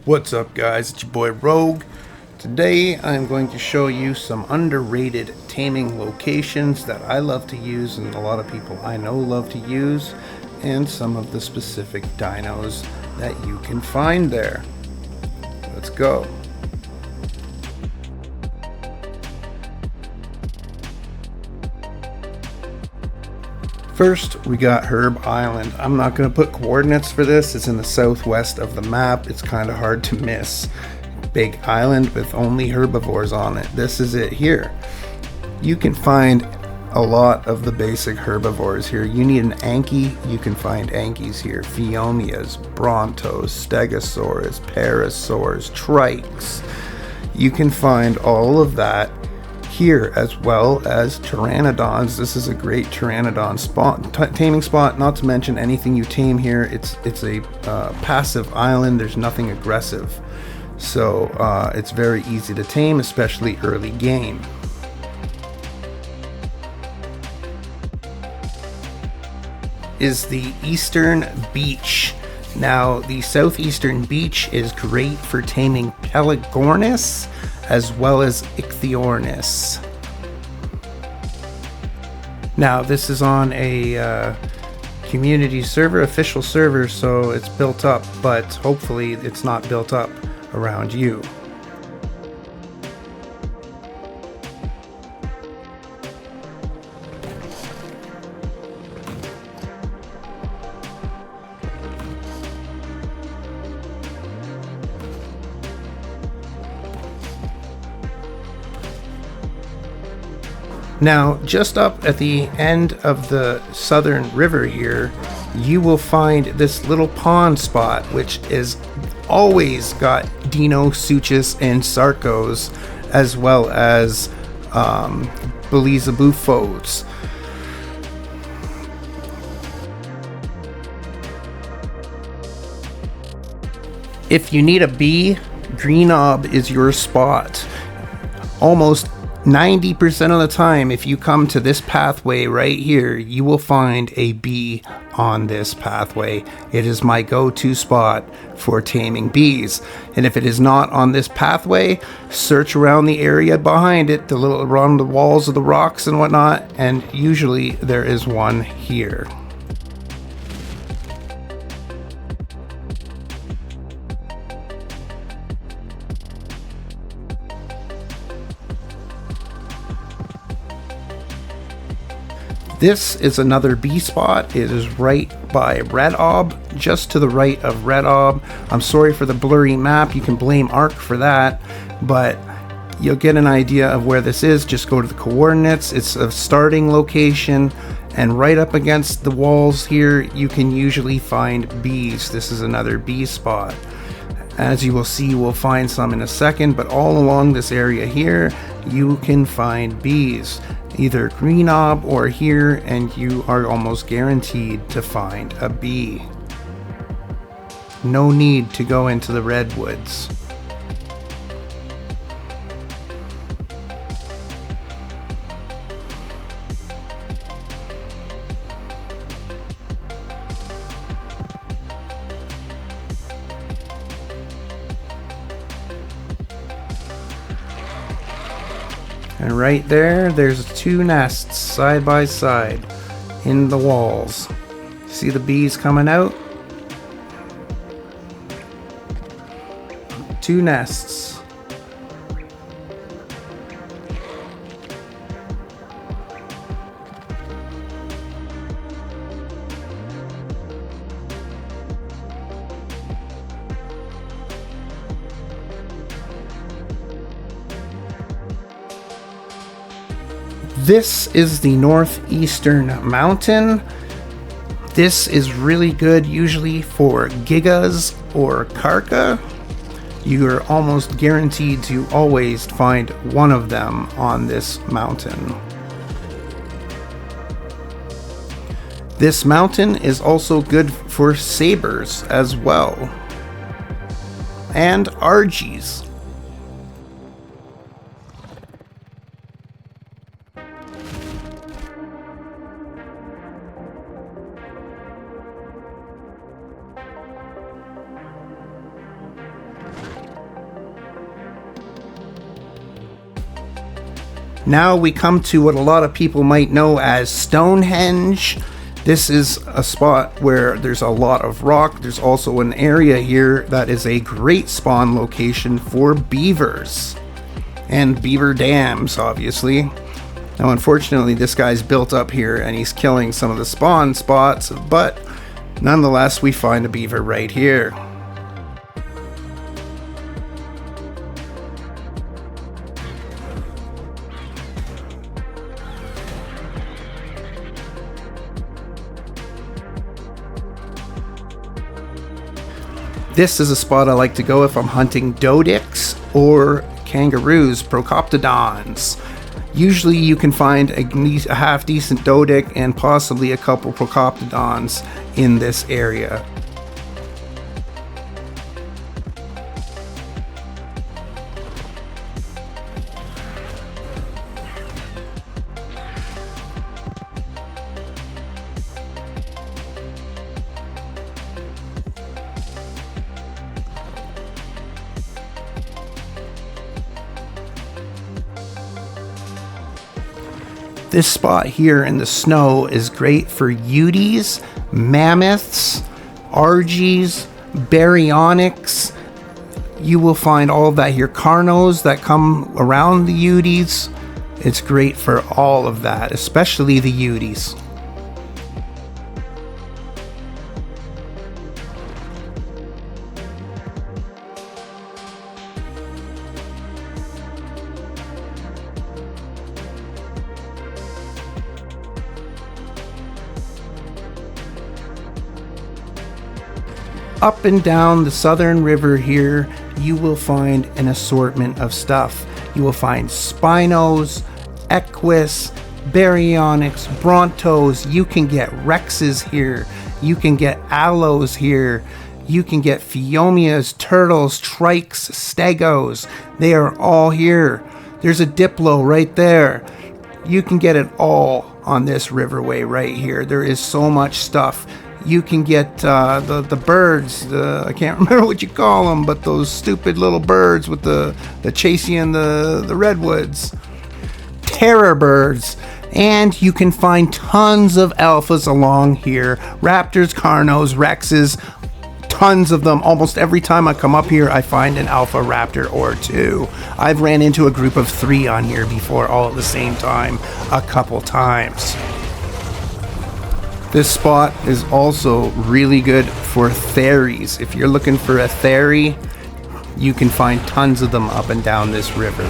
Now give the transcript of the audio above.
What's up, guys? It's your boy Rogue. Today I'm going to show you some underrated taming locations that I love to use and a lot of people I know love to use, and some of the specific dinos that you can find there. Let's go. First, we got Herb Island. I'm not going to put coordinates for this. It's in the southwest of the map. It's kind of hard to miss. Big island with only herbivores on it. This is it here. You can find a lot of the basic herbivores here. You need an Anki, you can find Ankies here. Pheomias, Brontos, Stegosaurs, Parasaurs, Trikes. You can find all of that here, as well as pteranodons. This is a great pteranodon spot, taming spot. Not to mention anything you tame here. It's a passive island. There's nothing aggressive, so it's very easy to tame, especially early game. Is the Eastern Beach. Now, the Southeastern Beach is great for taming Pelagornis as well as Ichthyornis. Now, this is on a community server, official server, so it's built up, but hopefully it's not built up around you. Now, just up at the end of the southern river here, you will find this little pond spot, which is always got Dinosuchus and Sarcos, as well as Belizabufos. If you need a bee, Greenob is your spot. Almost 90% of the time, if you come to this pathway right here, you will find a bee on this pathway. It is my go-to spot for taming bees. And if it is not on this pathway, search around the area behind it, around the walls of the rocks and whatnot, and usually there is one here. This is another bee spot. It is right by Red Ob, just to the right of Red Ob. I'm sorry for the blurry map. You can blame Ark for that, but you'll get an idea of where this is. Just go to the coordinates. It's a starting location, and right up against the walls here, you can usually find bees. This is another bee spot. As you will see, we'll find some in a second, but all along this area here, you can find bees. Either Greenob or here, and you are almost guaranteed to find a bee. No need to go into the redwoods. And right there, there's two nests side by side in the walls. See the bees coming out? Two nests. This is the northeastern mountain. This is really good usually for gigas or carca. You are almost guaranteed to always find one of them on this mountain. This mountain is also good for sabers as well, and argies. Now we come to what a lot of people might know as Stonehenge. This is a spot where there's a lot of rock. There's also an area here that is a great spawn location for beavers. And beaver dams, obviously. Now, unfortunately, this guy's built up here and he's killing some of the spawn spots, but nonetheless, we find a beaver right here. This is a spot I like to go if I'm hunting dodics or kangaroos, procoptodons. Usually you can find a half decent dodic and possibly a couple procoptodons in this area. This spot here in the snow is great for Uties, mammoths, argies, baryonyx. You will find all of that here. Carnos that come around the Uties. It's great for all of that, especially the Uties. Up and down the southern river here, you will find an assortment of stuff. You will find Spinos, Equus, Baryonyx, Brontos. You can get Rexes here. You can get Aloes here. You can get Phiomias, Turtles, Trikes, Stegos. They are all here. There's a Diplo right there. You can get it all on this riverway right here. There is so much stuff. You can get the birds, I can't remember what you call them, but those stupid little birds with the chasing in the redwoods. Terror birds. And you can find tons of alphas along here. Raptors, Carnos, Rexes, tons of them. Almost every time I come up here, I find an alpha raptor or two. I've ran into a group of 3 on here before all at the same time a couple times. This spot is also really good for theries. If you're looking for a theory, you can find tons of them up and down this river.